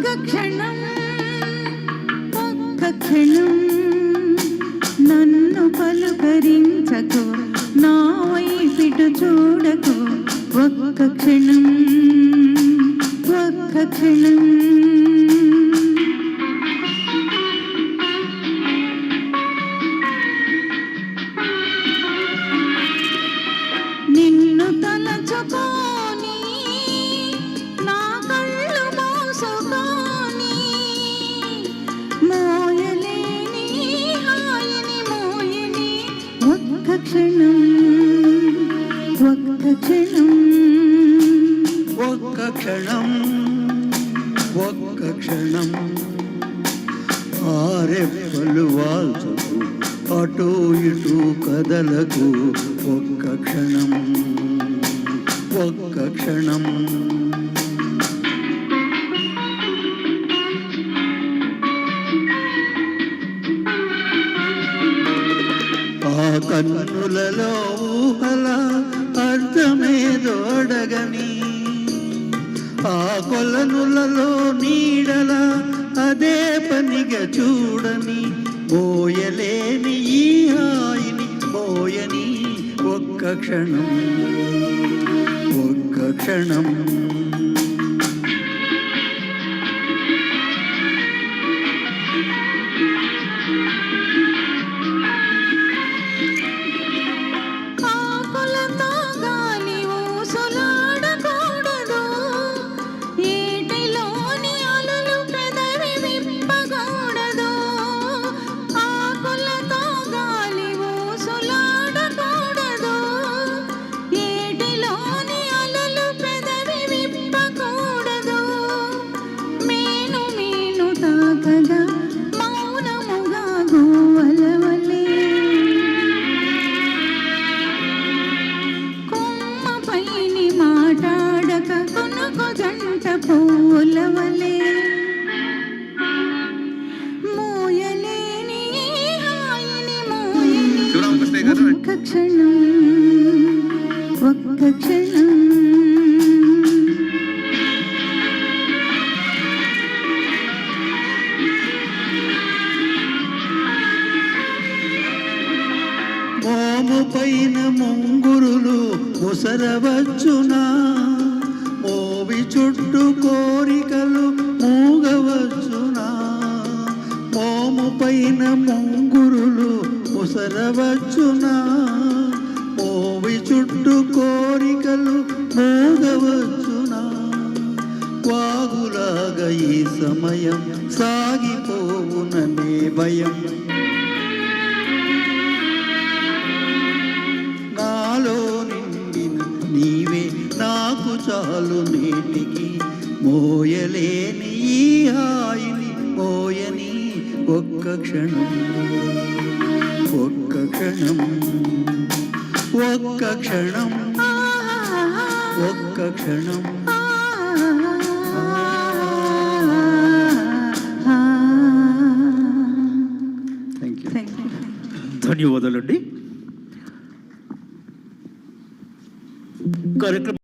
క్షణం ఒక్క క్షణం నన్ను పలుకరించకు, నా వైపిటు చూడకు. ఒక్క క్షణం ఒక్క క్షణం నిన్ను తలచుకోని నా కళ్ళు మూసుకొని మోయలేని హాయిని మోయని ఒక్క క్షణం ఒక్క క్షణం ఒక్క క్షణం ఒక్క క్షణం ఆరెప్పలు వాల్చుకు అటు ఇటు కదలకు. ఒక్క క్షణం ఒక్క క్షణం ఆ కన్నులలో ఊహల అర్థమేదో అడగని, ఆ కొలనులలో నీడల అదే పనిగా చూడని. మోయలేని ఈ హాయిని మోయని ఒక్క క్షణం ఒక్క క్షణం మౌనముగా గోవలవలే కొమ్మపైని మాట్లాడక కొనుకు జంట పూలవలే మోయలేని హాయిని మోయని ఒక్క క్షణం ఒక్క క్షణం మోము పైన ముంగురులు ముసరవచ్చునా, మోవి చుట్టూ కోరికలు మూగవచ్చునా. మోము పైన ముంగురులు ముసరవచ్చునా, మోవి చుట్టూ కోరికలు మూగవచ్చునా. వాగులాగా ఈ సమయం సాగిపోవుననే భయం నాలో నిండిన నీవే నాకు చాలు నేటికి. మోయలేని ఈ హాయిని మోయని ఒక్క క్షణం ఒక్క క్షణం ఒక్క క్షణం ఒక్క క్షణం. ధన్యవాదాలండి. కార్యక్రమం